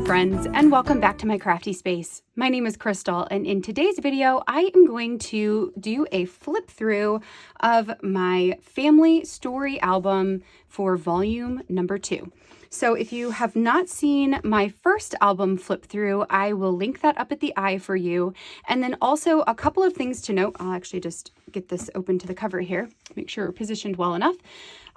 Hello friends, and welcome back to my crafty space. My name is Crystal, and in today's video, I am going to do a flip through of my family story album for volume number 2. So if you have not seen my first album flip through, I will link that up at the eye for you. And then also a couple of things to note. I'll actually just get this open to the cover here, make sure we're positioned well enough.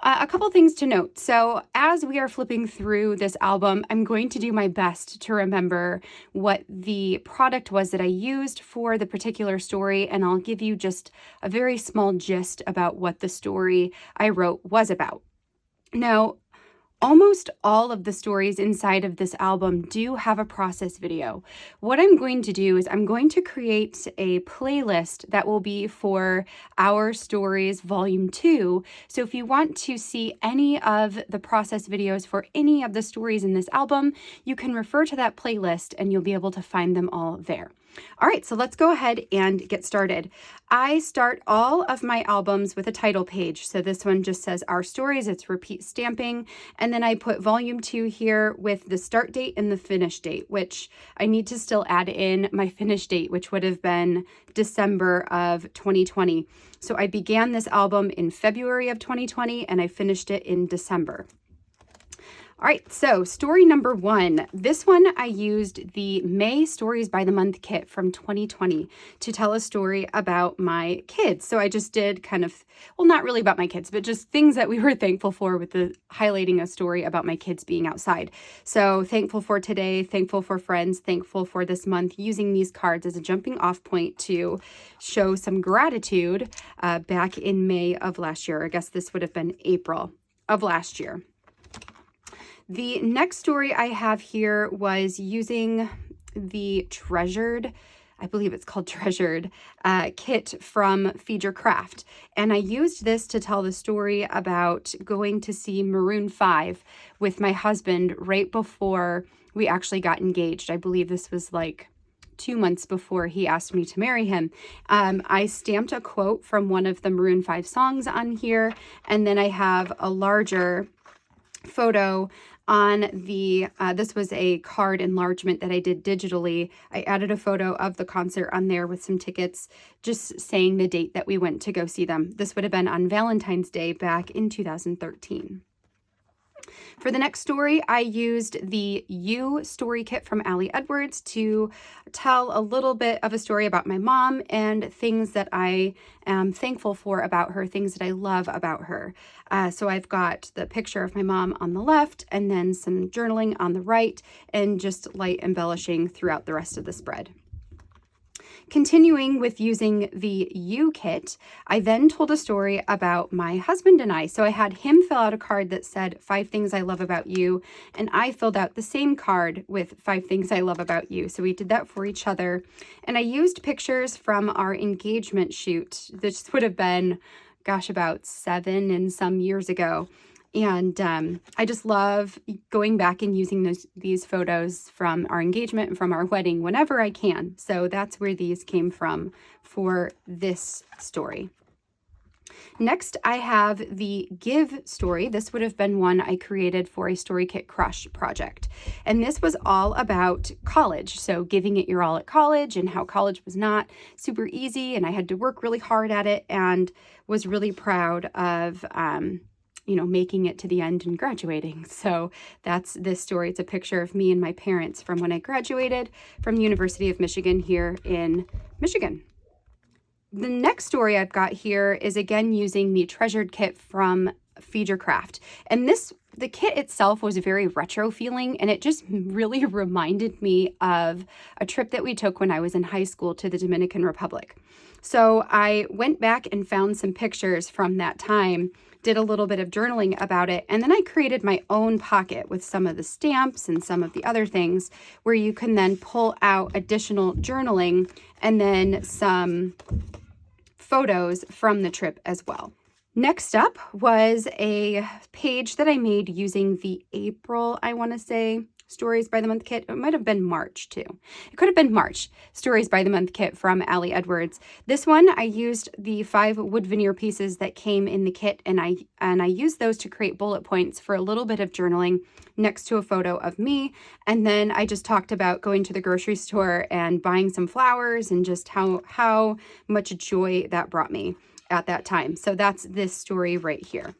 A couple things to note. So as we are flipping through this album, I'm going to do my best to remember what the product was that I used for the particular story, and I'll give you just a very small gist about what the story I wrote was about. Now, almost all of the stories inside of this album do have a process video. What I'm going to do is I'm going to create a playlist that will be for Our Stories Volume 2. So if you want to see any of the process videos for any of the stories in this album, you can refer to that playlist and you'll be able to find them all there. All right, so let's go ahead and get started. I start all of my albums with a title page. So this one just says Our Stories, it's repeat stamping. And then I put volume 2 here with the start date and the finish date, which I need to still add in my finish date, which would have been December of 2020. So I began this album in February of 2020 and I finished it in December. All right, so story number 1. This one I used the May Stories by the Month kit from 2020 to tell a story about my kids. So I just did kind of, well, not really about my kids, but just things that we were thankful for with the highlighting a story about my kids being outside. So thankful for today, thankful for friends, thankful for this month, using these cards as a jumping off point to show some gratitude back in May of last year. I guess this would have been April of last year. The next story I have here was using the Treasured, I believe it's called Treasured, kit from Feed Your Craft. And I used this to tell the story about going to see Maroon 5 with my husband right before we actually got engaged. I believe this was like 2 months before he asked me to marry him. I stamped a quote from one of the Maroon 5 songs on here, and then I have a larger photo on the, this was a card enlargement that I did digitally. I added a photo of the concert on there with some tickets, just saying the date that we went to go see them. This would have been on Valentine's Day back in 2013. For the next story, I used the You story kit from Allie Edwards to tell a little bit of a story about my mom and things that I am thankful for about her, things that I love about her. So I've got the picture of my mom on the left and then some journaling on the right and just light embellishing throughout the rest of the spread. Continuing with using the You kit, I then told a story about my husband and I. So I had him fill out a card that said 5 things I love about you, and I filled out the same card with 5 things I love about you. So we did that for each other. And I used pictures from our engagement shoot. This would have been, gosh, about 7 and some years ago. And I just love going back and using these photos from our engagement and from our wedding whenever I can. So that's where these came from for this story. Next, I have the Give story. This would have been one I created for a Story Kit Crush project. And this was all about college. So giving it your all at college and how college was not super easy. And I had to work really hard at it and was really proud of making it to the end and graduating. So that's this story. It's a picture of me and my parents from when I graduated from the University of Michigan here in Michigan. The next story I've got here is again using the Treasured kit from Feed Your Craft. And the kit itself was very retro feeling, and it just really reminded me of a trip that we took when I was in high school to the Dominican Republic. So I went back and found some pictures from that time, did a little bit of journaling about it, and then I created my own pocket with some of the stamps and some of the other things where you can then pull out additional journaling and then some photos from the trip as well. Next up was a page that I made using the April, I want to say, Stories by the Month kit. It might have been March too. It could have been March. Stories by the Month kit from Allie Edwards. This one, I used the 5 wood veneer pieces that came in the kit, and I used those to create bullet points for a little bit of journaling next to a photo of me. And then I just talked about going to the grocery store and buying some flowers and just how much joy that brought me at that time. So that's this story right here.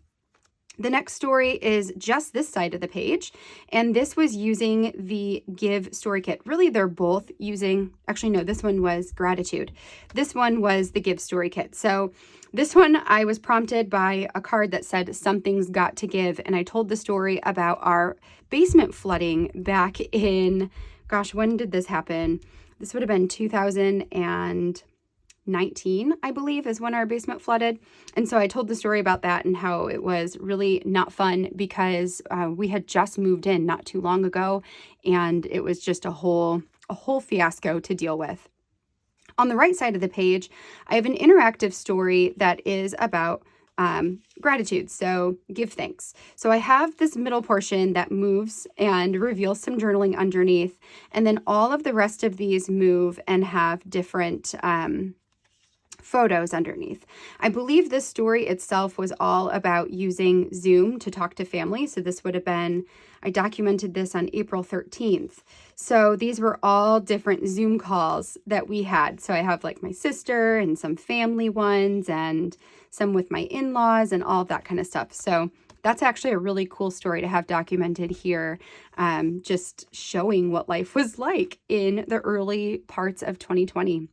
The next story is just this side of the page, and this was using the Give story kit. Really, they're both using, actually no, this one was Gratitude. This one was the Give story kit. So this one, I was prompted by a card that said something's got to give, and I told the story about our basement flooding back in, gosh, when did this happen? This would have been 2019, I believe, is when our basement flooded. And so I told the story about that and how it was really not fun because we had just moved in not too long ago, and it was just a whole fiasco to deal with. On the right side of the page, I have an interactive story that is about gratitude. So give thanks. So I have this middle portion that moves and reveals some journaling underneath. And then all of the rest of these move and have different photos underneath. I believe this story itself was all about using Zoom to talk to family. So this would have been, I documented this on April 13th. So these were all different Zoom calls that we had. So I have like my sister and some family ones and some with my in-laws and all of that kind of stuff. So that's actually a really cool story to have documented here, just showing what life was like in the early parts of 2020.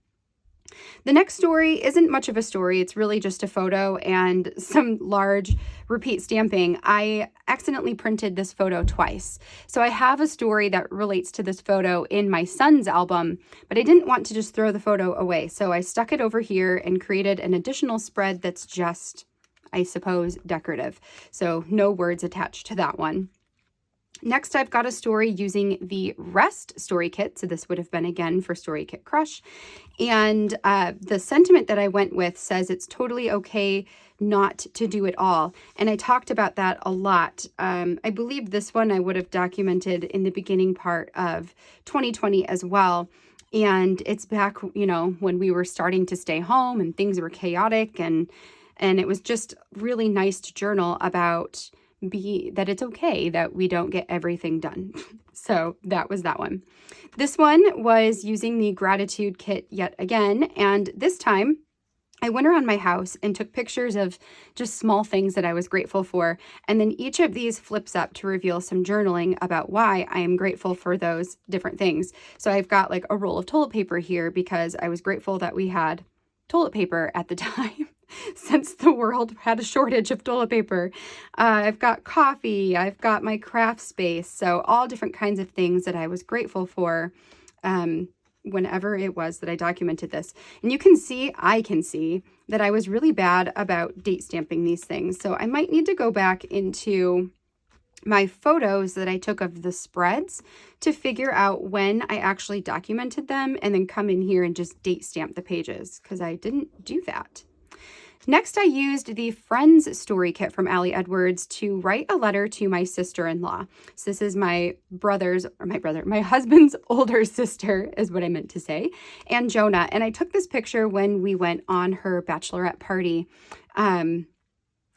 The next story isn't much of a story. It's really just a photo and some large repeat stamping. I accidentally printed this photo twice. So I have a story that relates to this photo in my son's album, but I didn't want to just throw the photo away. So I stuck it over here and created an additional spread that's just, I suppose, decorative. So no words attached to that one. Next, I've got a story using the Rest story kit. So this would have been again for Story Kit Crush. And the sentiment that I went with says it's totally okay not to do it all. And I talked about that a lot. I believe this one I would have documented in the beginning part of 2020 as well. And it's back, you know, when we were starting to stay home and things were chaotic. And it was just really nice to journal about that it's okay that we don't get everything done. So that was that one. This one was using the Gratitude kit yet again, and this time I went around my house and took pictures of just small things that I was grateful for, and then each of these flips up to reveal some journaling about why I am grateful for those different things. So I've got like a roll of toilet paper here because I was grateful that we had toilet paper at the time. Since the world had a shortage of toilet paper. I've got coffee, I've got my craft space, so all different kinds of things that I was grateful for whenever it was that I documented this. And you can see, I can see, that I was really bad about date stamping these things. So I might need to go back into my photos that I took of the spreads to figure out when I actually documented them and then come in here and just date stamp the pages because I didn't do that. Next, I used the Friends story kit from Allie Edwards to write a letter to my sister-in-law. So this is my husband's older sister is what I meant to say, and Jonah. And I took this picture when we went on her bachelorette party,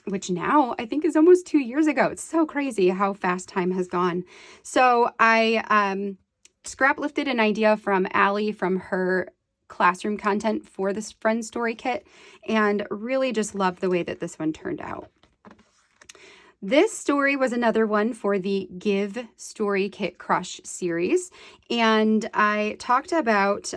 which now I think is almost 2 years ago. It's so crazy how fast time has gone. So I scrap lifted an idea from Allie from her classroom content for this Friends story kit and really just love the way that this one turned out. This story was another one for the Give Story Kit Crush series, and I talked about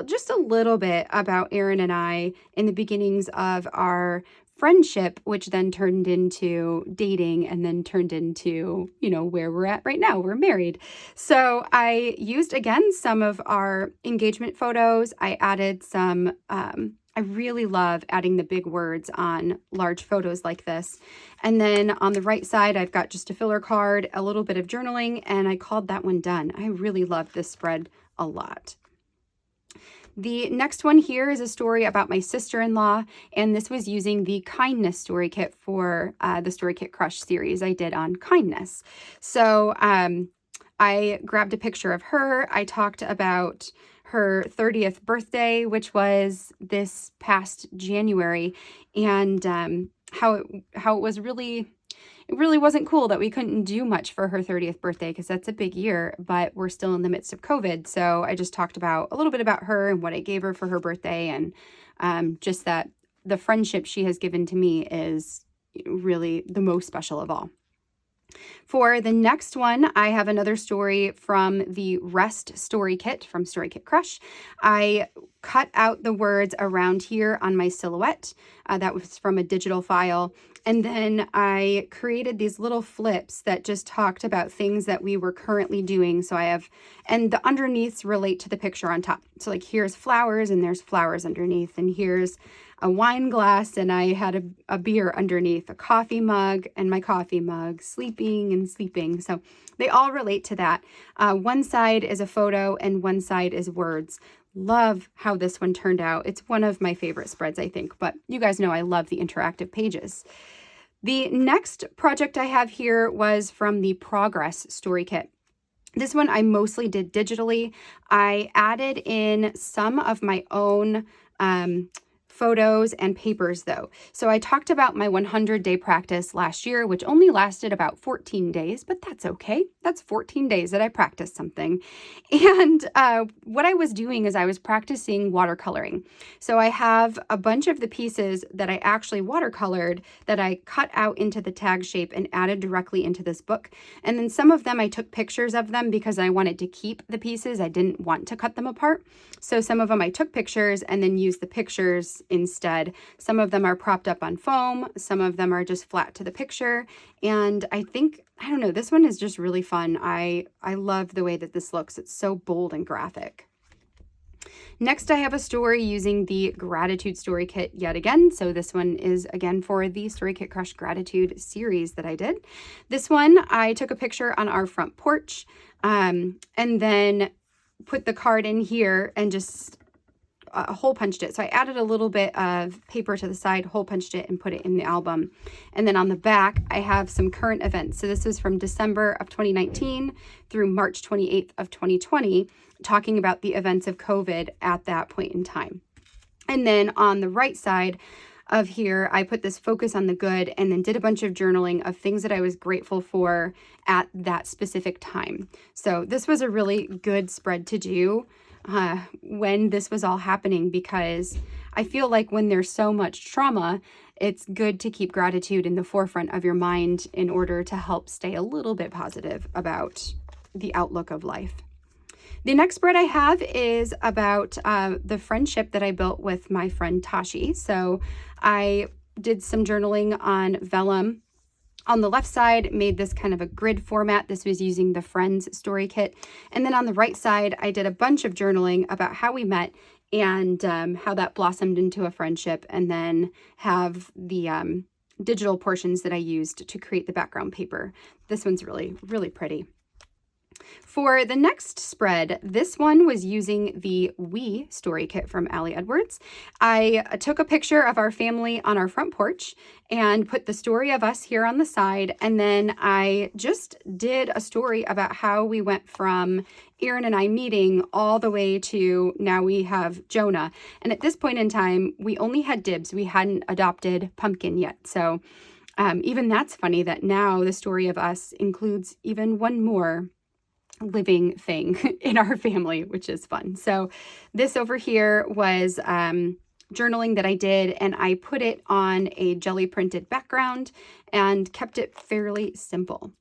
just a little bit about Aaron and I in the beginnings of our friendship, which then turned into dating and then turned into, you know, where we're at right now. We're married. So I used, again, some of our engagement photos. I added some, I really love adding the big words on large photos like this. And then on the right side, I've got just a filler card, a little bit of journaling, and I called that one done. I really love this spread a lot. The next one here is a story about my sister-in-law, and this was using the kindness story kit for the Story Kit Crush series I did on kindness. So I grabbed a picture of her. I talked about her 30th birthday, which was this past January, and how it was really, it really wasn't cool that we couldn't do much for her 30th birthday, because that's a big year, but we're still in the midst of COVID. So I just talked about a little bit about her and what I gave her for her birthday, and just that the friendship she has given to me is really the most special of all. For the next one, I have another story from the Rest Story Kit from Story Kit Crush. I cut out the words around here on my silhouette. That was from a digital file. And then I created these little flips that just talked about things that we were currently doing. So I have, and the underneaths relate to the picture on top. So like here's flowers and there's flowers underneath, and here's a wine glass, and I had a beer underneath, a coffee mug and my coffee mug, sleeping and sleeping. So they all relate to that. One side is a photo and one side is words. Love how this one turned out. It's one of my favorite spreads, I think, but you guys know I love the interactive pages. The next project I have here was from the Progress Story Kit. This one I mostly did digitally. I added in some of my own photos and papers though. So I talked about my 100-day practice last year, which only lasted about 14 days, but that's okay. That's 14 days that I practiced something. And what I was doing is I was practicing watercoloring. So I have a bunch of the pieces that I actually watercolored that I cut out into the tag shape and added directly into this book. And then some of them I took pictures of them because I wanted to keep the pieces. I didn't want to cut them apart. So some of them I took pictures and then used the pictures instead. Some of them are propped up on foam. Some of them are just flat to the picture. And I think, I don't know, this one is just really fun. I love the way that this looks. It's so bold and graphic. Next, I have a story using the Gratitude Story Kit yet again. So this one is again for the Story Kit Crush Gratitude series that I did. This one, I took a picture on our front porch and then put the card in here and just hole punched it. So I added a little bit of paper to the side, hole punched it, and put it in the album. And then on the back, I have some current events. So this was from December of 2019 through March 28th of 2020, talking about the events of COVID at that point in time. And then on the right side of here, I put this focus on the good and then did a bunch of journaling of things that I was grateful for at that specific time. So this was a really good spread to do when this was all happening, because I feel like when there's so much trauma, it's good to keep gratitude in the forefront of your mind in order to help stay a little bit positive about the outlook of life. The next spread I have is about the friendship that I built with my friend Tashi. So I did some journaling on vellum. On the left side, made this kind of a grid format. This was using the Friends Story Kit. And then on the right side, I did a bunch of journaling about how we met and how that blossomed into a friendship, and then have the digital portions that I used to create the background paper. This one's really, really pretty. For the next spread, this one was using the We Story Kit from Allie Edwards. I took a picture of our family on our front porch and put the story of us here on the side. And then I just did a story about how we went from Erin and I meeting all the way to now we have Jonah. And at this point in time, we only had Dibs. We hadn't adopted Pumpkin yet. So even that's funny that now the story of us includes even one more living thing in our family, which is fun. So this over here was journaling that I did, and I put it on a jelly printed background and kept it fairly simple.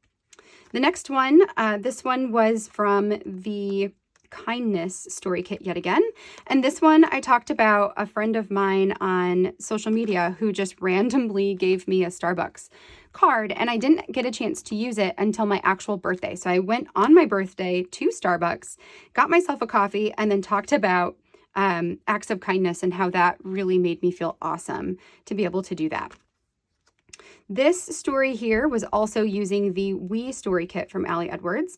The next one, this one was from the Kindness Story Kit yet again. And this one I talked about a friend of mine on social media who just randomly gave me a Starbucks card, and I didn't get a chance to use it until my actual birthday. So I went on my birthday to Starbucks, got myself a coffee, and then talked about acts of kindness and how that really made me feel awesome to be able to do that. This story here was also using the We Story Kit from Ali Edwards.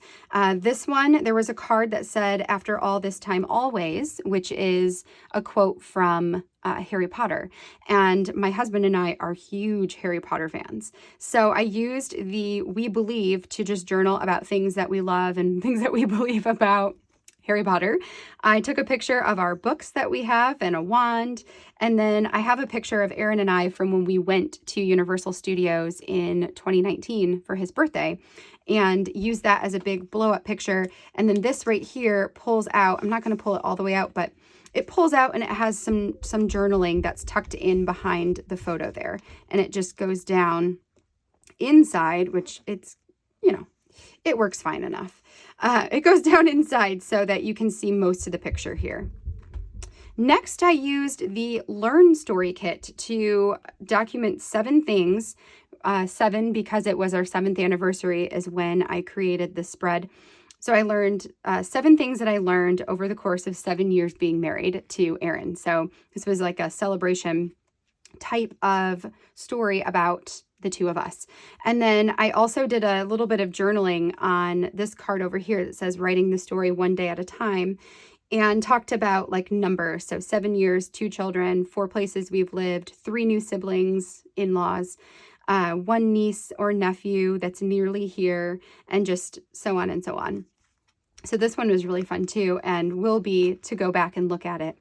This one, there was a card that said, "After all this time, always," which is a quote from Harry Potter. And my husband and I are huge Harry Potter fans. So I used the We Believe to just journal about things that we love and things that we believe about Harry Potter. I took a picture of our books that we have and a wand, and then I have a picture of Aaron and I from when we went to Universal Studios in 2019 for his birthday, and used that as a big blow-up picture. And then this right here pulls out. I'm not going to pull it all the way out, but it pulls out and it has some journaling that's tucked in behind the photo there, and it just goes down inside, which it's, you know, it works fine enough. It goes down inside so that you can see most of the picture here. Next, I used the Learn Story Kit to document 7 things. 7 because it was our 7th anniversary is when I created the spread. So I learned 7 things that I learned over the course of 7 years being married to Aaron. So this was like a celebration type of story about the two of us. And then I also did a little bit of journaling on this card over here that says writing the story one day at a time, and talked about like numbers. So 7 years, 2 children, 4 places we've lived, 3 new siblings, in-laws, 1 niece or nephew that's nearly here, and just so on and so on. So this one was really fun too, and will be to go back and look at it.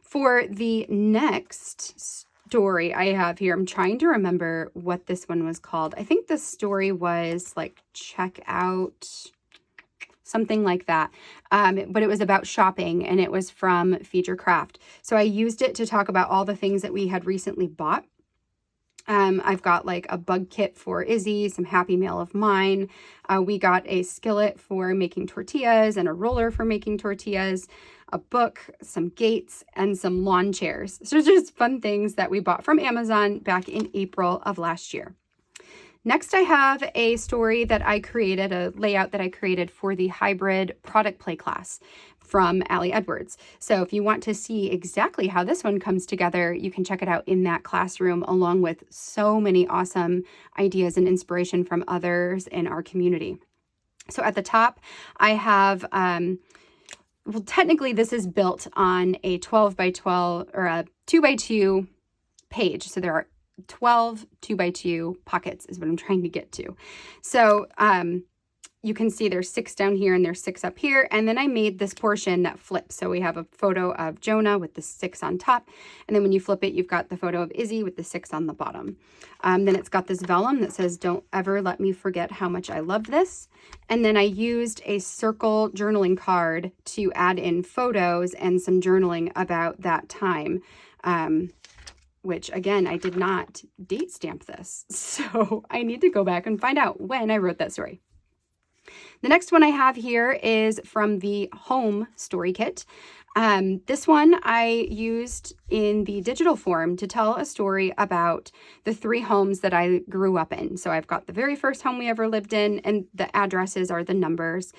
For the next story I have here, I'm trying to remember what this one was called. I think the story was like Check Out, something like that. But it was about shopping, and it was from Feed Your Craft. So I used it to talk about all the things that we had recently bought. I've got like a bug kit for Izzy, some Happy Meal of mine. We got a skillet for making tortillas and a roller for making tortillas, a book, some gates, and some lawn chairs. So just fun things that we bought from Amazon back in April of last year. Next, I have a story that I created, a layout that I created for the hybrid product play class from Ali Edwards. So if you want to see exactly how this one comes together, you can check it out in that classroom, along with so many awesome ideas and inspiration from others in our community. So at the top, I have, well, technically this is built on a 12 by 12 or a 2 by 2 page. So there are 12 2 by 2 pockets is what I'm trying to get to. So you can see there's 6 down here and there's 6 up here. And then I made this portion that flips. So we have a photo of Jonah with the 6 on top. And then when you flip it, you've got the photo of Izzy with the 6 on the bottom. Then it's got this vellum that says, "Don't ever let me forget how much I love this." And then I used a circle journaling card to add in photos and some journaling about that time. Which again, I did not date stamp this. So I need to go back and find out when I wrote that story. The next one I have here is from the Home Story Kit. This one I used in the digital form to tell a story about the 3 homes that I grew up in. So I've got the very first home we ever lived in, and the addresses are the numbers.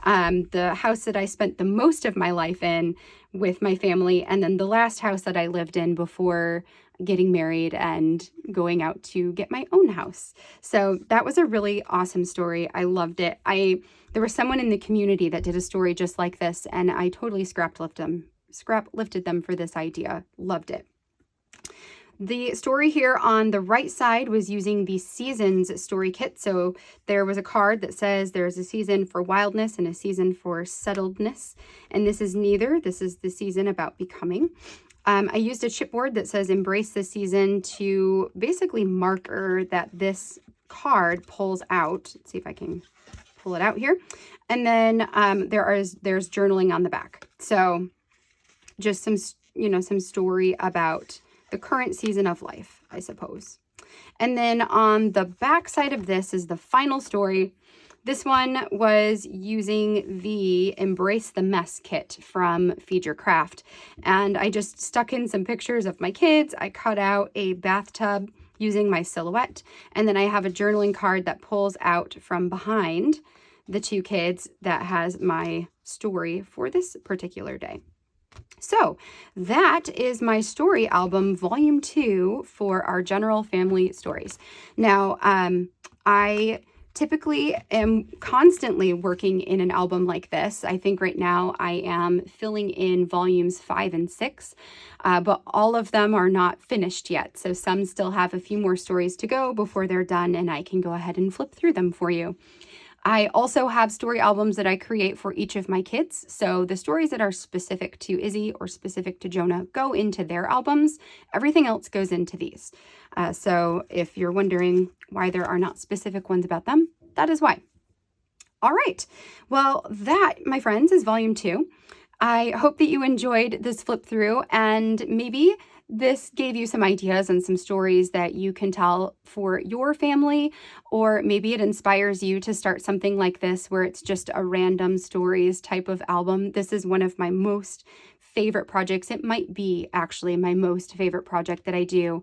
The house that I spent the most of my life in with my family, and then the last house that I lived in before getting married and going out to get my own house. So that was a really awesome story. I loved it. There was someone in the community that did a story just like this, and I totally scrap lifted them for this idea. Loved it. The story here on the right side was using the Seasons story kit. So there was a card that says there's a season for wildness and a season for settledness. And this is neither. This is the season about becoming. I used a chipboard that says embrace the season to basically marker that this card pulls out. Let's see if I can pull it out here. And then there's journaling on the back. So just some story about the current season of life, I suppose. And then on the back side of this is the final story. This one was using the Embrace the Mess kit from Feed Your Craft. And I just stuck in some pictures of my kids. I cut out a bathtub using my silhouette. And then I have a journaling card that pulls out from behind the 2 kids that has my story for this particular day. So that is my story album, volume 2 for our general family stories. Now, I typically am constantly working in an album like this. I think right now I am filling in volumes 5 and 6, but all of them are not finished yet. So some still have a few more stories to go before they're done, and I can go ahead and flip through them for you. I also have story albums that I create for each of my kids. So the stories that are specific to Izzy or specific to Jonah go into their albums. Everything else goes into these. So if you're wondering why there are not specific ones about them, that is why. All right. Well, that, my friends, is volume 2. I hope that you enjoyed this flip through, and maybe this gave you some ideas and some stories that you can tell for your family, or maybe it inspires you to start something like this where it's just a random stories type of album. This is one of my most favorite projects. It might be actually my most favorite project that I do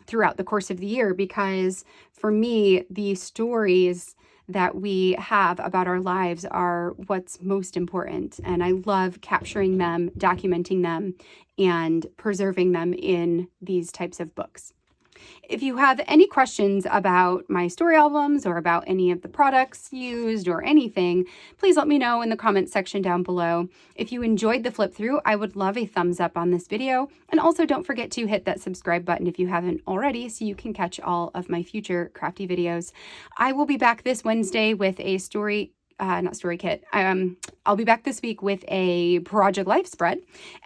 throughout the course of the year, because for me, the stories that we have about our lives are what's most important. And I love capturing them, documenting them, and preserving them in these types of books. If you have any questions about my story albums or about any of the products used or anything, please let me know in the comments section down below. If you enjoyed the flip through, I would love a thumbs up on this video. And also don't forget to hit that subscribe button if you haven't already, so you can catch all of my future crafty videos. I will be back this Wednesday with a not story kit. I'll be back this week with a Project Life spread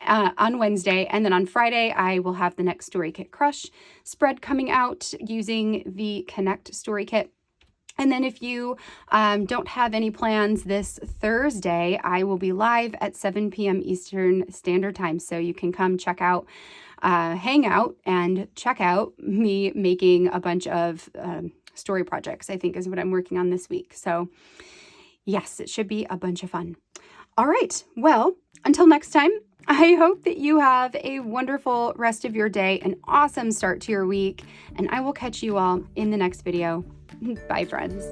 on Wednesday. And then on Friday, I will have the next Story Kit Crush spread coming out using the Connect Story Kit. And then if you don't have any plans this Thursday, I will be live at 7 p.m. Eastern Standard Time. So you can come check out, hang out and check out me making a bunch of story projects, I think is what I'm working on this week. So yes, it should be a bunch of fun. All right. Well, until next time, I hope that you have a wonderful rest of your day, an awesome start to your week, and I will catch you all in the next video. Bye, friends.